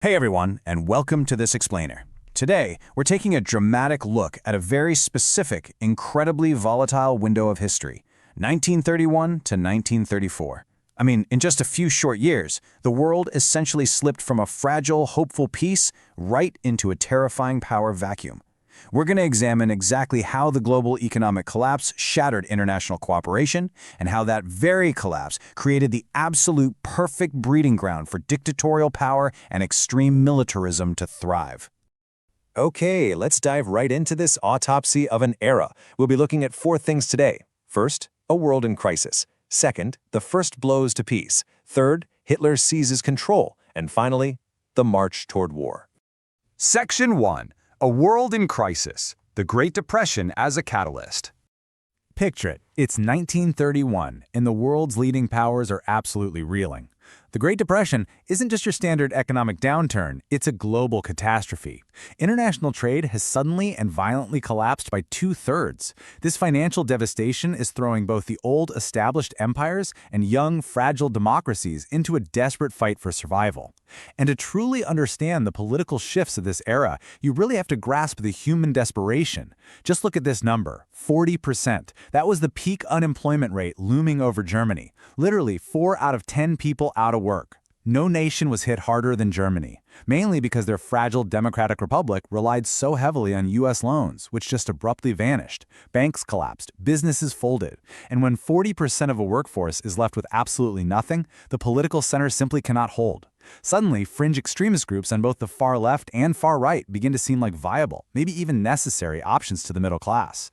Hey everyone, and welcome to this explainer. Today, we're taking a dramatic look at a very specific, incredibly volatile window of history, 1931 to 1934. In just a few short years, the world essentially slipped from a fragile, hopeful peace right into a terrifying power vacuum. We're going to examine exactly how the global economic collapse shattered international cooperation and how that very collapse created the absolute perfect breeding ground for dictatorial power and extreme militarism to thrive. Okay, let's dive right into this autopsy of an era. We'll be looking at four things today. First, a world in crisis. Second, the first blows to peace. Third, Hitler seizes control. And finally, the march toward war. Section 1. A world in crisis. The Great Depression as a catalyst. Picture it. It's 1931, and the world's leading powers are absolutely reeling. The Great Depression isn't just your standard economic downturn, it's a global catastrophe. International trade has suddenly and violently collapsed by 2/3. This financial devastation is throwing both the old established empires and young, fragile democracies into a desperate fight for survival. And to truly understand the political shifts of this era, you really have to grasp the human desperation. Just look at this number, 40%. That was the peak unemployment rate looming over Germany. Literally 4 out of 10 people out of work. No nation was hit harder than Germany, mainly because their fragile democratic republic relied so heavily on U.S. loans, which just abruptly vanished. Banks collapsed, businesses folded, and when 40% of a workforce is left with absolutely nothing, the political center simply cannot hold. Suddenly, fringe extremist groups on both the far left and far right begin to seem like viable, maybe even necessary options to the middle class.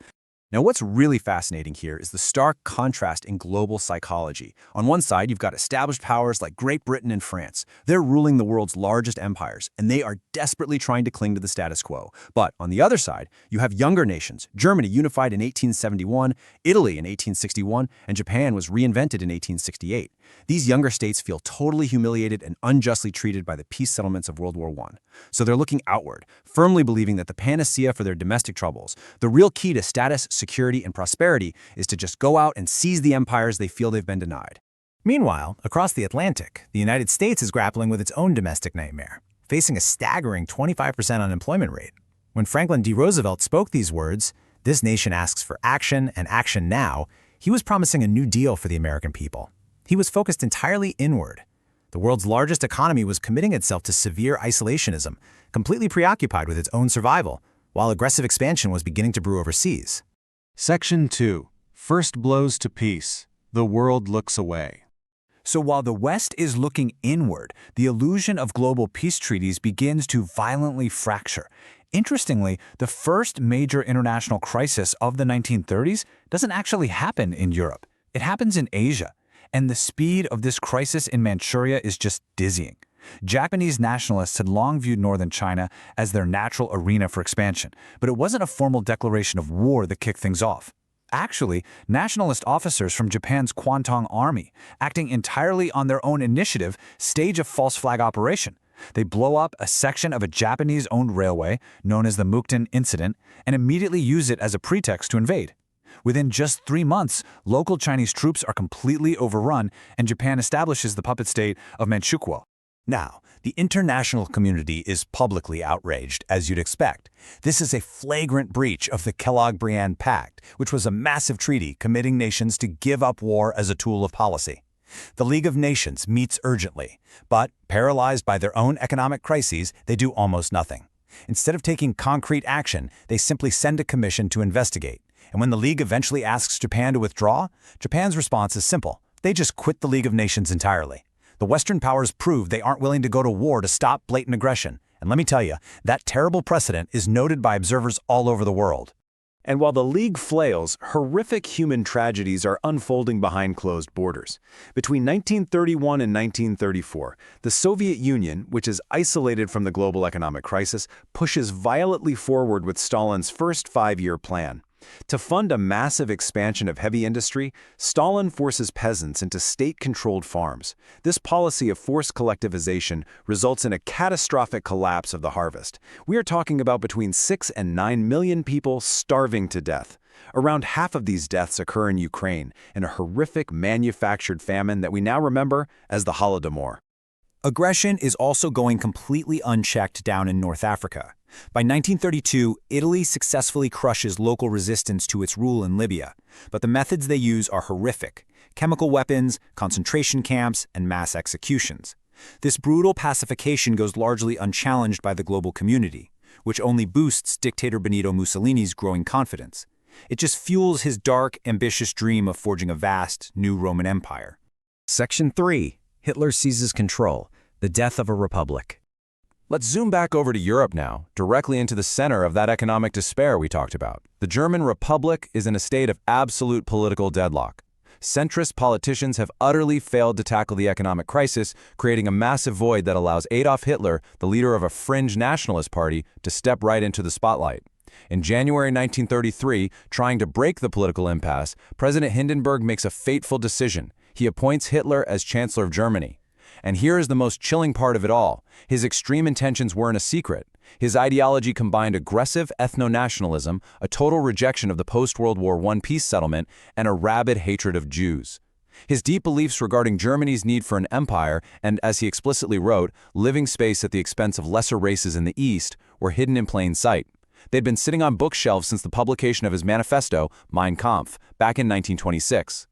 Now, what's really fascinating here is the stark contrast in global psychology. On one side, you've got established powers like Great Britain and France. They're ruling the world's largest empires, and they are desperately trying to cling to the status quo. But on the other side, you have younger nations. Germany unified in 1871, Italy in 1861, and Japan was reinvented in 1868. These younger states feel totally humiliated and unjustly treated by the peace settlements of World War I. So they're looking outward, firmly believing that the panacea for their domestic troubles, the real key to status, security, and prosperity, is to just go out and seize the empires they feel they've been denied. Meanwhile, across the Atlantic, the United States is grappling with its own domestic nightmare, facing a staggering 25% unemployment rate. When Franklin D. Roosevelt spoke these words, "This nation asks for action and action now," he was promising a new deal for the American people. He was focused entirely inward. The world's largest economy was committing itself to severe isolationism, completely preoccupied with its own survival, while aggressive expansion was beginning to brew overseas. Section 2. First blows to peace. The world looks away. So while the West is looking inward, the illusion of global peace treaties begins to violently fracture. Interestingly, the first major international crisis of the 1930s doesn't actually happen in Europe. It happens in Asia. And the speed of this crisis in Manchuria is just dizzying. Japanese nationalists had long viewed northern China as their natural arena for expansion, but it wasn't a formal declaration of war that kicked things off. Actually, nationalist officers from Japan's Kwantung Army, acting entirely on their own initiative, stage a false flag operation. They blow up a section of a Japanese-owned railway, known as the Mukden Incident, and immediately use it as a pretext to invade. Within just 3 months, local Chinese troops are completely overrun, and Japan establishes the puppet state of Manchukuo. Now, the international community is publicly outraged, as you'd expect. This is a flagrant breach of the Kellogg-Briand Pact, which was a massive treaty committing nations to give up war as a tool of policy. The League of Nations meets urgently, but paralyzed by their own economic crises, they do almost nothing. Instead of taking concrete action, they simply send a commission to investigate. And when the League eventually asks Japan to withdraw, Japan's response is simple. They just quit the League of Nations entirely. The Western powers prove they aren't willing to go to war to stop blatant aggression. And let me tell you, that terrible precedent is noted by observers all over the world. And while the League flails, horrific human tragedies are unfolding behind closed borders. Between 1931 and 1934, the Soviet Union, which is isolated from the global economic crisis, pushes violently forward with Stalin's first 5-year plan. To fund a massive expansion of heavy industry, Stalin forces peasants into state-controlled farms. This policy of forced collectivization results in a catastrophic collapse of the harvest. We are talking about between 6 and 9 million people starving to death. Around half of these deaths occur in Ukraine, in a horrific manufactured famine that we now remember as the Holodomor. Aggression is also going completely unchecked down in North Africa. By 1932, Italy successfully crushes local resistance to its rule in Libya, but the methods they use are horrific: chemical weapons, concentration camps, and mass executions. This brutal pacification goes largely unchallenged by the global community, which only boosts dictator Benito Mussolini's growing confidence. It just fuels his dark, ambitious dream of forging a vast, new Roman Empire. Section 3. Hitler seizes control. The death of a republic. Let's zoom back over to Europe now, directly into the center of that economic despair we talked about. The German Republic is in a state of absolute political deadlock. Centrist politicians have utterly failed to tackle the economic crisis, creating a massive void that allows Adolf Hitler, the leader of a fringe nationalist party, to step right into the spotlight. In January 1933, trying to break the political impasse, President Hindenburg makes a fateful decision. He appoints Hitler as Chancellor of Germany. And here is the most chilling part of it all. His extreme intentions weren't a secret. His ideology combined aggressive ethno-nationalism, a total rejection of the post-World War I peace settlement, and a rabid hatred of Jews. His deep beliefs regarding Germany's need for an empire and, as he explicitly wrote, living space at the expense of lesser races in the East, were hidden in plain sight. They'd been sitting on bookshelves since the publication of his manifesto, Mein Kampf, back in 1926.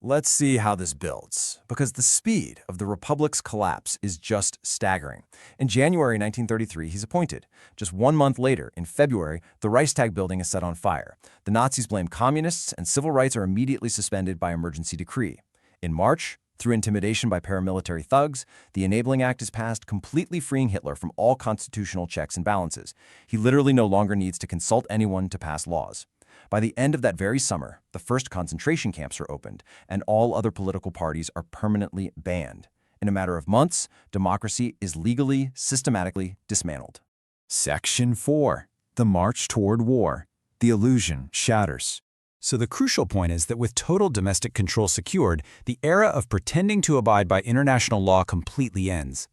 Let's see how this builds, because the speed of the Republic's collapse is just staggering. In January 1933, he's appointed. Just 1 month later, in February, the Reichstag building is set on fire. The Nazis blame communists, and civil rights are immediately suspended by emergency decree. In March, through intimidation by paramilitary thugs, the Enabling Act is passed, completely freeing Hitler from all constitutional checks and balances. He literally no longer needs to consult anyone to pass laws. By the end of that very summer, the first concentration camps are opened, and all other political parties are permanently banned. In a matter of months, democracy is legally, systematically dismantled. Section 4. The March Toward War. The illusion shatters. So the crucial point is that with total domestic control secured, the era of pretending to abide by international law completely ends.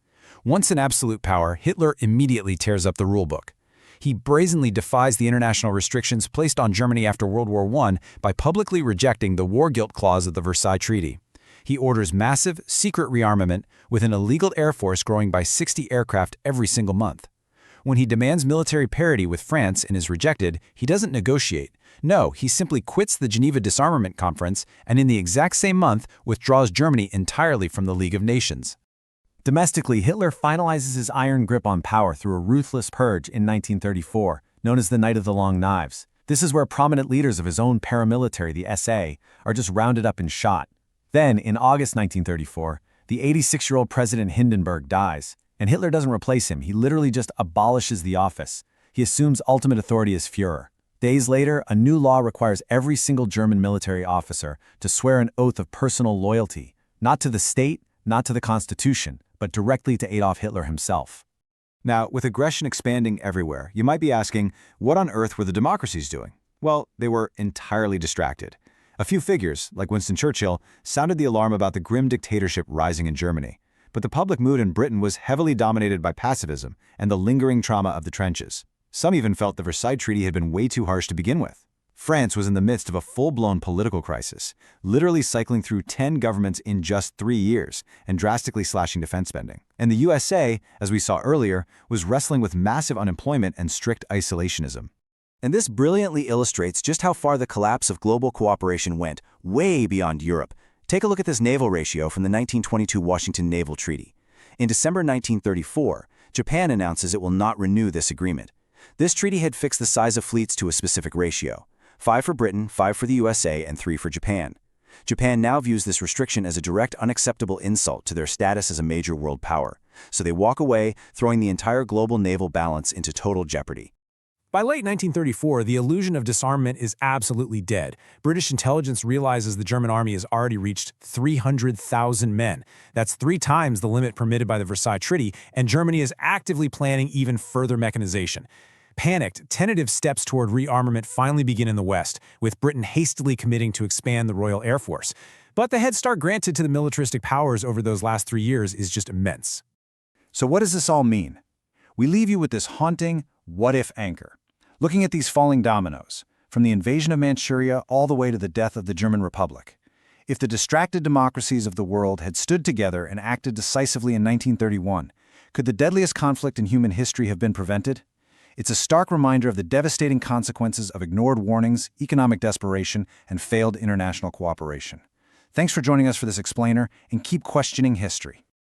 Once in absolute power, Hitler immediately tears up the rulebook. He brazenly defies the international restrictions placed on Germany after World War I by publicly rejecting the war guilt clause of the Versailles Treaty. He orders massive, secret rearmament with an illegal air force growing by 60 aircraft every single month. When he demands military parity with France and is rejected, he doesn't negotiate. No, he simply quits the Geneva Disarmament Conference and in the exact same month withdraws Germany entirely from the League of Nations. Domestically, Hitler finalizes his iron grip on power through a ruthless purge in 1934, known as the Night of the Long Knives. This is where prominent leaders of his own paramilitary, the SA, are just rounded up and shot. Then, in August 1934, the 86-year-old President Hindenburg dies, and Hitler doesn't replace him. He literally just abolishes the office. He assumes ultimate authority as Führer. Days later, a new law requires every single German military officer to swear an oath of personal loyalty, not to the state, not to the Constitution, but directly to Adolf Hitler himself. Now, with aggression expanding everywhere, you might be asking, what on earth were the democracies doing? Well, they were entirely distracted. A few figures, like Winston Churchill, sounded the alarm about the grim dictatorship rising in Germany. But the public mood in Britain was heavily dominated by pacifism and the lingering trauma of the trenches. Some even felt the Versailles Treaty had been way too harsh to begin with. France was in the midst of a full-blown political crisis, literally cycling through 10 governments in just 3 years and drastically slashing defense spending. And the USA, as we saw earlier, was wrestling with massive unemployment and strict isolationism. And this brilliantly illustrates just how far the collapse of global cooperation went, way beyond Europe. Take a look at this naval ratio from the 1922 Washington Naval Treaty. In December 1934, Japan announces it will not renew this agreement. This treaty had fixed the size of fleets to a specific ratio: 5 for Britain, 5 for the USA, and 3 for Japan. Japan now views this restriction as a direct, unacceptable insult to their status as a major world power, so they walk away, throwing the entire global naval balance into total jeopardy. By late 1934, the illusion of disarmament is absolutely dead. British intelligence realizes the German army has already reached 300,000 men. That's 3 times the limit permitted by the Versailles Treaty, and Germany is actively planning even further mechanization. Panicked, tentative steps toward rearmament finally begin in the West, with Britain hastily committing to expand the Royal Air Force. But the head start granted to the militaristic powers over those last 3 years is just immense. So what does this all mean? We leave you with this haunting what-if anchor. Looking at these falling dominoes, from the invasion of Manchuria all the way to the death of the German Republic. If the distracted democracies of the world had stood together and acted decisively in 1931, could the deadliest conflict in human history have been prevented? It's a stark reminder of the devastating consequences of ignored warnings, economic desperation, and failed international cooperation. Thanks for joining us for this explainer, and keep questioning history.